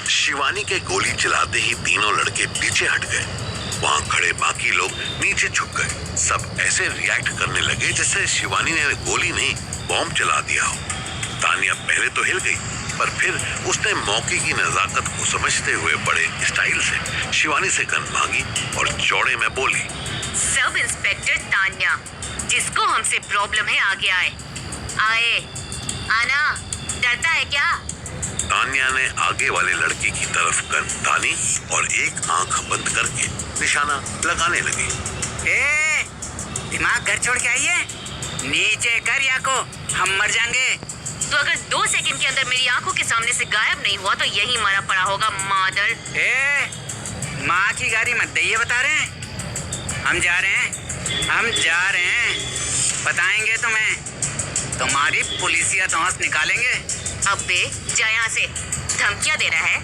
शिवानी के गोली चलाते ही तीनों लड़के पीछे हट गए। वहां खड़े बाकी लोग नीचे झुक गए। सब ऐसे रिएक्ट करने लगे जैसे शिवानी ने गोली नहीं बॉम्ब चला दिया हो। तानिया पहले तो हिल गई, पर फिर उसने मौके की नजाकत को समझते हुए बड़े स्टाइल से शिवानी से गन मांगी और चौड़े में बोली, सब इंस्पेक्टर तानिया, जिसको हमसे प्रॉब्लम है आगे आए। आना, डरता है क्या? तानिया ने आगे वाले लड़के की तरफ गन तानी और एक आंख बंद करके निशाना लगाने लगी। दिमाग घर छोड़ के आइए, नीचे कर या को, हम मर जाएंगे। तो अगर 2 सेकंड के अंदर मेरी आंखों के सामने से गायब नहीं हुआ तो यही मरा पड़ा होगा मादर। माँ की गाड़ी मत दे, बता रहे हैं हम जा रहे हैं, बताएंगे तुम्हें, तुम्हारी पुलिसिया धौंस निकालेंगे। अबे जा यहाँ से, धमकियाँ दे रहा है।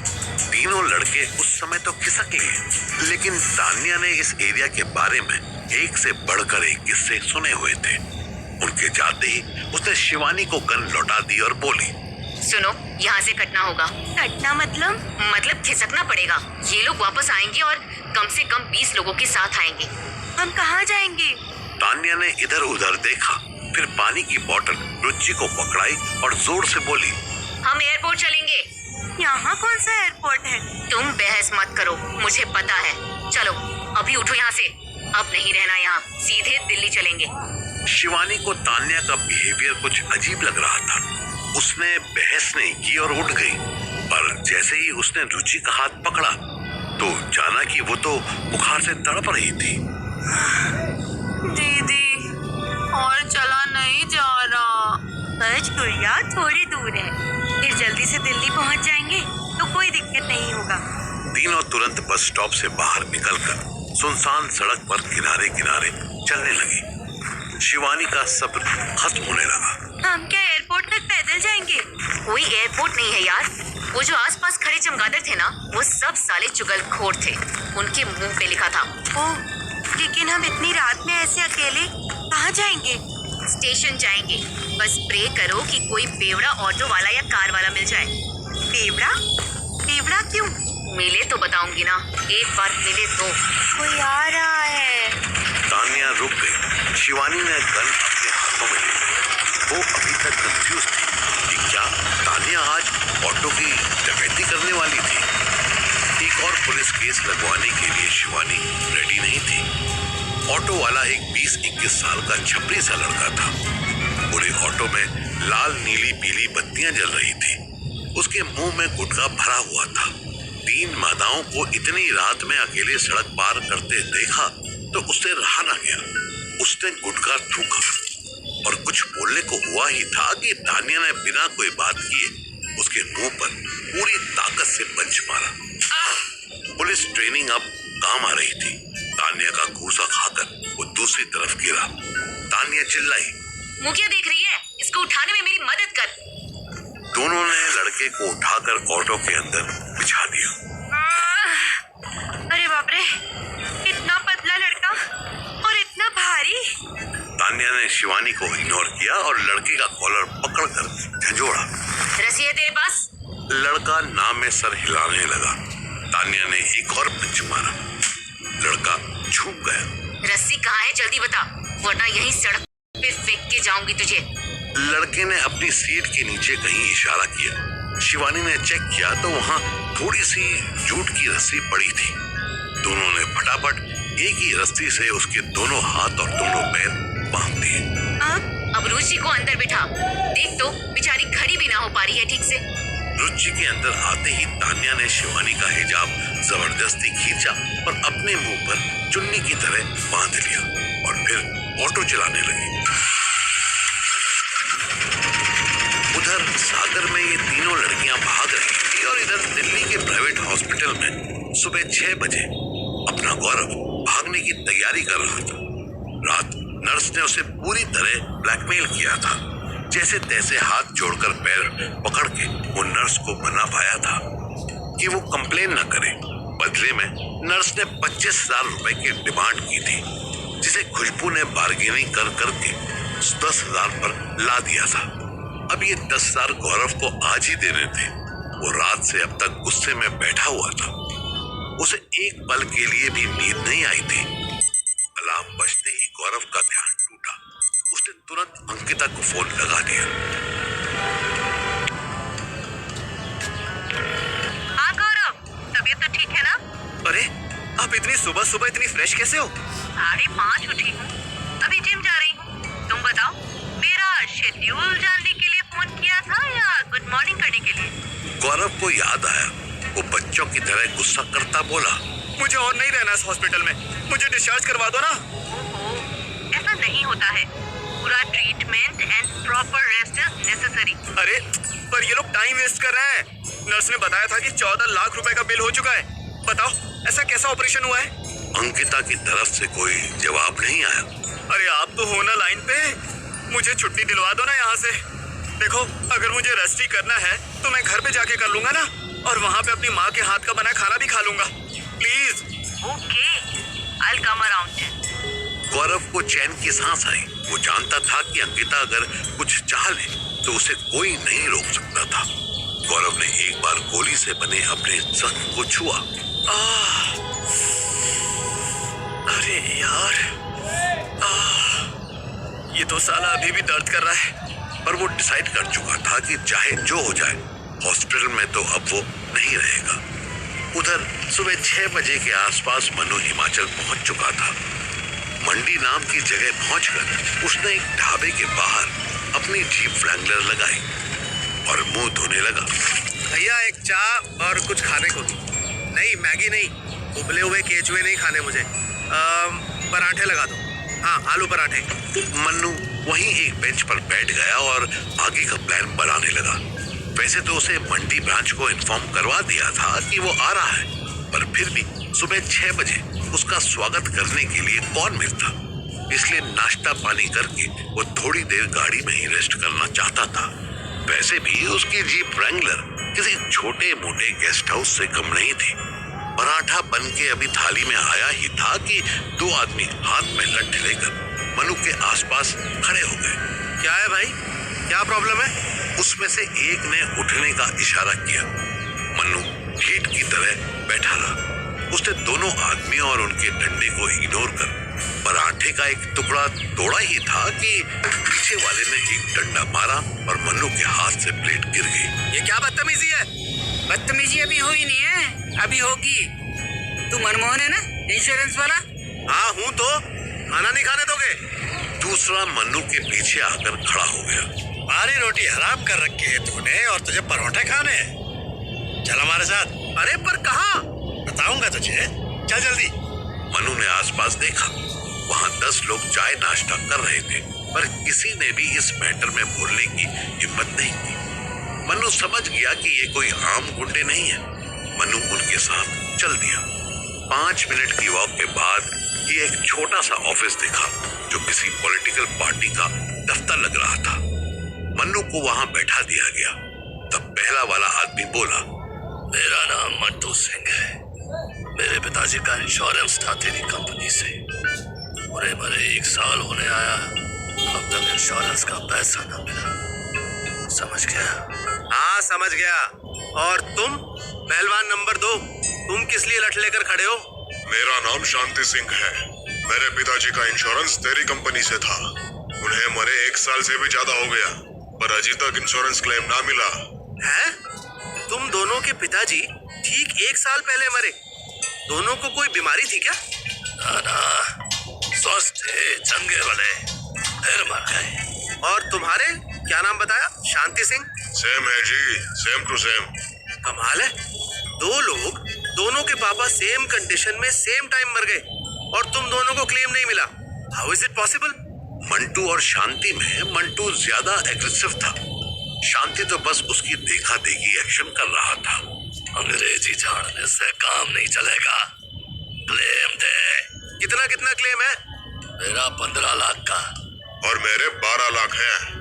तीनों लड़के उस समय तो खिसक लिए, लेकिन तानिया ने इस एरिया के बारे में एक से बढ़कर एक किस्से सुने हुए थे। उनके जाते ही उसने शिवानी को गन लौटा दी और बोली, सुनो, यहाँ से कटना होगा। कटना मतलब खिसकना पड़ेगा। ये लोग वापस आएंगे और कम से कम 20 लोगों के साथ आएंगे। हम कहाँ जाएंगे? तानिया ने इधर उधर देखा, फिर पानी की बोतल रुचि को पकड़ाई और जोर से बोली, हम एयरपोर्ट चलेंगे। यहाँ कौन सा एयरपोर्ट है? तुम बहस मत करो, मुझे पता है। चलो अभी उठो यहाँ से, अब नहीं रहना यहाँ, सीधे दिल्ली चलेंगे। शिवानी को तान्या का बिहेवियर कुछ अजीब लग रहा था। उसने बहस नहीं की और उठ गई, पर जैसे ही उसने रुचि का हाथ पकड़ा तो जाना कि वो तो बुखार से तड़प रही थी। दीदी, और चला नहीं जा रहा। बस गुड़िया, थोड़ी दूर है, फिर जल्दी से दिल्ली पहुंच जाएंगे तो कोई दिक्कत नहीं होगा। तीनों तुरंत बस स्टॉप से बाहर निकलकर सुनसान सड़क पर किनारे किनारे चलने लगी। शिवानी का सब्र खत्म होने लगा। हम क्या एयरपोर्ट तक पैदल जाएंगे? कोई एयरपोर्ट नहीं है यार। वो जो आसपास खड़े चमगादड़ थे ना, वो सब साले चुगलखोर थे। उनके मुंह पे लिखा था। ओह, लेकिन हम इतनी रात में ऐसे अकेले कहाँ जाएंगे? स्टेशन जाएंगे। बस प्रे करो कि कोई बेवड़ा ऑटो वाला या कार वाला मिल जाए। बेवड़ा क्यों? मिले तो बताऊंगी ना, एक बार मिले तो। कोई आ रहा है। तानिया रुक गई। शिवानी ने गन अपने हाथों में ले ली। वो अभी तक कंफ्यूज थी कि क्या तानिया आज ऑटो की डकैती करने वाली थी। एक और पुलिस केस लगवाने के लिए शिवानी रेडी नहीं थी। ऑटो वाला एक 20-21 साल का छपरी सा लड़का था। पूरे ऑटो में लाल नीली पीली बत्तियां जल रही थी। उसके मुंह में गुटखा भरा हुआ था। 3 मादाओं को इतनी रात में अकेले सड़क पार करते देखा तो उससे रहा ना गया। उसने गुटखा थूका और कुछ बोलने को हुआ ही था कि तानिया ने बिना कोई बात किए उसके मुंह पर पूरी ताकत से पंच मारा। पुलिस ट्रेनिंग अब काम आ रही थी। तानिया का घूसा खाकर वो दूसरी तरफ गिरा। तानिया चिल्लाई, मुझे देख रही है? इसको उठाने में मेरी मदद कर। दोनों ने लड़के को उठाकर ऑटो के अंदर बिछा दिया। अरे बाप रे, इतना पतला लड़का और इतना भारी। तानिया ने शिवानी को इग्नोर किया और लड़के का कॉलर पकड़कर झंझोड़ा। रस्सी है तेरे पास? लड़का ना में सर हिलाने लगा। तानिया ने एक और पंच मारा। लड़का झुक गया। रस्सी कहाँ है, जल्दी बता, वरना यहीं सड़क पे फेंक के जाऊंगी तुझे। लड़के ने अपनी सीट के नीचे कहीं इशारा किया। शिवानी ने चेक किया तो वहां थोड़ी सी जूट की रस्सी पड़ी थी। दोनों ने फटाफट एक ही रस्सी से उसके दोनों हाथ और दोनों पैर बांध दिए। अब रुचि को अंदर बिठा। देख तो, बेचारी खड़ी भी ना हो पा रही है ठीक से। रुचि के अंदर आते ही तानिया ने शिवानी का हिजाब जबरदस्ती खींचा और अपने मुंह पर चुन्नी की तरह बांध लिया और फिर ऑटो चलाने लगी। उधर सागर में ये तीनों लड़कियां भाग रही थी और इधर दिल्ली के प्राइवेट हॉस्पिटल में सुबह 6 बजे अपना गौरव भागने की तैयारी कर रहा था। रात नर्स ने उसे पूरी तरह ब्लैकमेल किया था। जैसे तैसे हाथ जोड़कर पैर पकड़ के वो नर्स को मना पाया था कि वो कंप्लेन न करे। बदले में नर्स ने 25,000 रुपए की डिमांड की थी, जिसे खुशबू ने बार्गेनिंग कर करके 10,000 पर ला दिया था। अब ये 10,000 गौरव को आज ही देने थे। वो रात से अब तक गुस्से में बैठा हुआ था। उसे एक पल के लिए भी नींद नहीं आई थी। अलार्म बजते ही गौरव का ध्यान टूटा। उसने तुरंत अंकिता को फोन लगा दिया। हाँ गौरव, तबीयत तो ठीक है ना? अरे आप इतनी सुबह सुबह इतनी फ्रेश कैसे हो? 5:30 उठी हूँ, अभी जिम जा रही हूँ। तुम बताओ, मेरा शेड्यूल जानने के लिए फोन किया था या गुड मॉर्निंग करने के लिए? गौरव को याद आया। वो बच्चों की तरह गुस्सा करता बोला, मुझे और नहीं रहना इस हॉस्पिटल में, मुझे डिस्चार्ज करवा दो ना। ओहो, ऐसा नहीं होता है। पूरा treatment and proper rest is necessary. अरे पर ये लोग टाइम वेस्ट कर रहे हैं। नर्स ने बताया था कि 14 लाख रुपए का बिल हो चुका है। बताओ ऐसा कैसा ऑपरेशन हुआ है? अंकिता की तरफ से कोई जवाब नहीं आया। अरे आप तो हो ना लाइन पे, मुझे छुट्टी दिलवा दो ना यहाँ से। देखो अगर मुझे रेस्ट ही करना है तो मैं घर पे जाके कर लूंगा ना, और वहाँ पे अपनी माँ के हाथ का बना खाना भी खा लूंगा। Please. Okay, I will come around. Gaurav को चैन की सांस आई। वो जानता था कि अंकिता अगर कुछ चाह ले तो उसे कोई नहीं रोक सकता था। गौरव ने एक बार गोली से बने अपने जख्म को छुआ। अरे यार, ये तो साला अभी भी दर्द कर रहा है। पर वो डिसाइड कर चुका था कि चाहे जो हो जाए हॉस्पिटल में तो अब वो नहीं रहेगा। उधर सुबह 6 बजे के आसपास मनु हिमाचल पहुंच चुका था। मंडी नाम की जगह पहुंचकर उसने एक ढाबे के बाहर अपनी जीप रैंगलर लगाई और मुंह धोने लगा। भैया एक चाय और कुछ खाने को भी। नहीं मैगी नहीं, उबले हुए केचुए नहीं खाने मुझे। पराठे लगा दो। हाँ आलू पराठे। मन्नू वहीं एक बेंच पर बैठ गया और आगे का प्लान बनाने लगा। वैसे तो उसे मंडी ब्रांच को इन्फॉर्म करवा दिया था कि वो आ रहा है, पर फिर भी सुबह 6 बजे उसका स्वागत करने के लिए कौन मिलता। इसलिए नाश्ता पानी करके वो थोड़ी देर गाड़ी में ही रेस्ट करना चाहता था। वैसे भी उसकी जीप रैंगलर किसी छोटे मोटे गेस्ट हाउस से कम नहीं थी। पराठा बन के अभी थाली में आया ही था कि 2 आदमी हाथ में लठ लेकर मनु के आसपास खड़े हो गए। क्या है भाई, क्या प्रॉब्लम है? उसमें से एक ने उठने का इशारा किया। मनु हीट की तरह बैठा रहा। उसने दोनों आदमी और उनके डंडे को इग्नोर कर पराठे का एक टुकड़ा तोड़ा ही था कि पीछे वाले ने एक डंडा मारा और मनु के हाथ से प्लेट गिर गई। ये क्या बदतमीजी है? बदतमीजी अभी हुई नहीं है, अभी होगी। तू मनमोहन है ना, इंश्योरेंस वाला? हाँ हूँ। तो खाना नहीं खाने दोगे? दूसरा मनु के पीछे आकर खड़ा हो गया। हमारी रोटी हराम कर रखी है तूने और तुझे परोठे खाने हैं। चल हमारे साथ। अरे पर कहाँ? बताऊंगा तुझे, चल जल्दी। मनु ने आसपास देखा। वहां 10 लोग चाय नाश्ता कर रहे थे, पर किसी ने भी इस मैटर में बोलने की हिम्मत नहीं की। मनु समझ गया कि ये कोई आम गुंडे नहीं है। मनु उनके साथ चल दिया। 5 मिनट की वॉक के बाद ये एक छोटा सा ऑफिस दिखा जो किसी पॉलिटिकल पार्टी का दफ्तर लग रहा था। मन्नू को वहां बैठा दिया गया। तब पहला वाला आदमी बोला, मेरा नाम मंटू सिंह है। मेरे पिताजी का इंश्योरेंस था तेरी कंपनी से। बुरे भरे 1 साल होने आया, अब तक इंश्योरेंस का पैसा न मिला। समझ गया? हाँ समझ गया। और तुम पहलवान नंबर 2, तुम किस लिए लठ लेकर खड़े हो? मेरा नाम शांति सिंह है। मेरे पिताजी का इंश्योरेंस तेरी कंपनी से था। उन्हें मरे 1 साल से भी ज्यादा हो गया, पर अभी तक इंश्योरेंस क्लेम ना मिला। हैं? तुम दोनों के पिताजी ठीक 1 साल पहले मरे। दोनों को कोई बीमारी थी क्या? ना, स्वस्थ थे, चंगे भले, फिर मर गए। और तुम्हारे क्या नाम बताया? शांति सिंह। सेम है जी, सेम टू सेम। कमाल है, 2 लोग, दोनों के पापा सेम कंडीशन में सेम टाइम मर गए और तुम दोनों को क्लेम नहीं मिला। How is it possible? Mantu और शांति में मंटू ज्यादा एग्रेसिव था। शांति तो बस उसकी देखा देखी एक्शन कर रहा था। अंग्रेजी झाड़ने से काम नहीं चलेगा, क्लेम दे। कितना कितना क्लेम है? मेरा 15 लाख का। और मेरे 12 लाख हैं।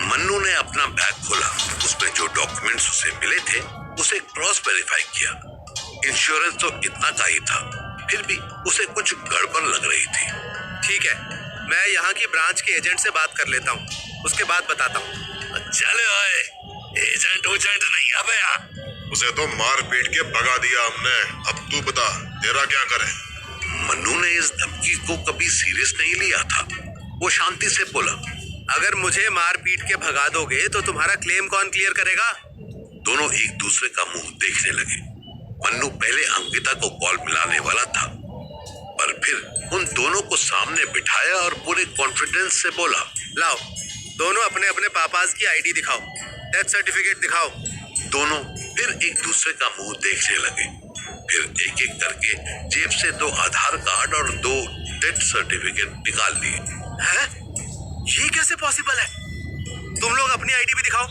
मन्नू ने अपना बैग खोला। उसमें जो डॉक्यूमेंट्स उसे मिले थे उसे क्रॉस वेरीफाई किया। इंश्योरेंस तो इतना का ही था, फिर भी उसे कुछ गड़बड़ लग रही थी। ठीक है, मैं यहाँ की ब्रांच के एजेंट से बात कर लेता हूँ, उसके बाद बताता हूँ। चले आए, एजेंट नहीं अब यहाँ। उसे तो मार पीट के भगा दिया हमने। अब तू बता तेरा क्या करे? मन्नू ने इस धमकी को कभी सीरियस नहीं लिया था। वो शांति से बोला, अगर मुझे मार पीट के भगा दोगे तो तुम्हारा क्लेम कौन क्लियर करेगा? दोनों एक दूसरे का मुंह देखने लगे। मन्नू पहले अंकिता को कॉल मिलाने वाला था, पर फिर उन दोनों को सामने बिठाया और पूरे कॉन्फिडेंस से बोला, लाओ दोनों अपने अपने पापास की आईडी दिखाओ, डेथ सर्टिफिकेट दिखाओ। दोनों फिर एक दूसरे का मुंह देखने लगे। फिर एक एक करके जेब से 2 आधार कार्ड और 2 डेथ सर्टिफिकेट निकाल लिए। हैं? ये कैसे पॉसिबल है? तुम लोग अपनी आईडी भी दिखाओ।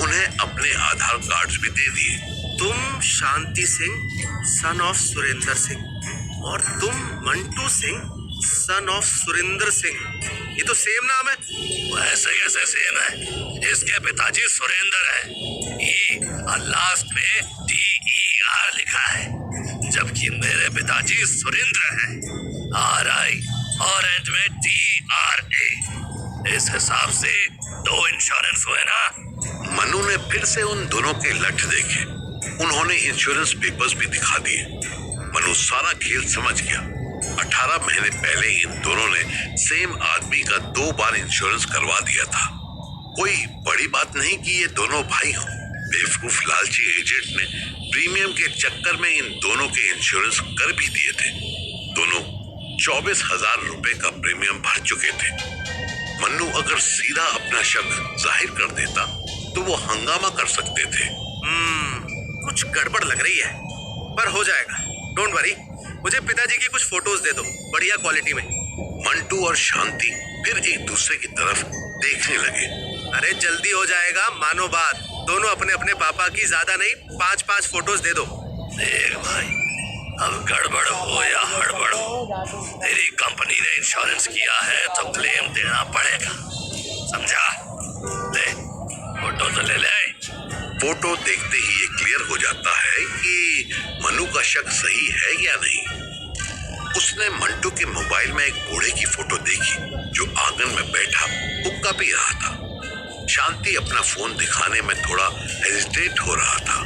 उन्हें अपने आधार कार्ड्स भी दे दिए। तुम शांति सिंह सन ऑफ सुरेंद्र सिंह और तुम मंटू सिंह सन ऑफ सुरेंद्र सिंह, ये तो सेम नाम है। वैसे कैसे सेम है? इसके पिताजी सुरेंद्र है, ई और लास्ट में DER लिखा है, जबकि मेरे पिताजी सुरेंद्र है, RI और एंड में DRA। इस हिसाब से 2 इंश्योरेंस हुए ना। मनु ने फिर से उन दोनों के लठ देखे। उन्होंने इंश्योरेंस पेपर्स भी दिखा दिए। मनु सारा खेल समझ गया। 18 महीने पहले इन दोनों ने सेम आदमी का 2 बार इंश्योरेंस करवा दिया था। कोई बड़ी बात नहीं कि ये दोनों भाई हों। बेवकूफ लालची एजेंट ने प्रीमियम के चक्कर में इन दोनों के इंश्योरेंस कर भी दिए थे। दोनों 24,000 रुपए का प्रीमियम भर चुके थे। मन्नू अगर सीधा अपना शक जाहिर कर देता तो वो हंगामा कर सकते थे। कुछ गड़बड़ लग रही है, पर हो जाएगा, डोंट वरी। मुझे पिताजी की कुछ फोटोज दे दो, बढ़िया क्वालिटी में। मंटू और शांति फिर एक दूसरे की तरफ देखने लगे। अरे जल्दी हो जाएगा, मानो बात। दोनों अपने अपने पापा की ज्यादा नहीं 5-5 फोटोज दे दो। देख भाई, अब गड़बड़ हो या हड़बड़ हो, तेरी कंपनी ने इंश्योरेंस किया है तो क्लेम देना पड़ेगा, समझा? ले फोटो तो ले ले। फोटो देखते ही ये क्लियर हो जाता है कि मनु का शक सही है या नहीं। उसने मंटू के मोबाइल में एक बूढ़े की फोटो देखी जो आंगन में बैठा हुक्का पी रहा था। शांति अपना फोन दिखाने में थोड़ा हेजिटेट हो रहा था।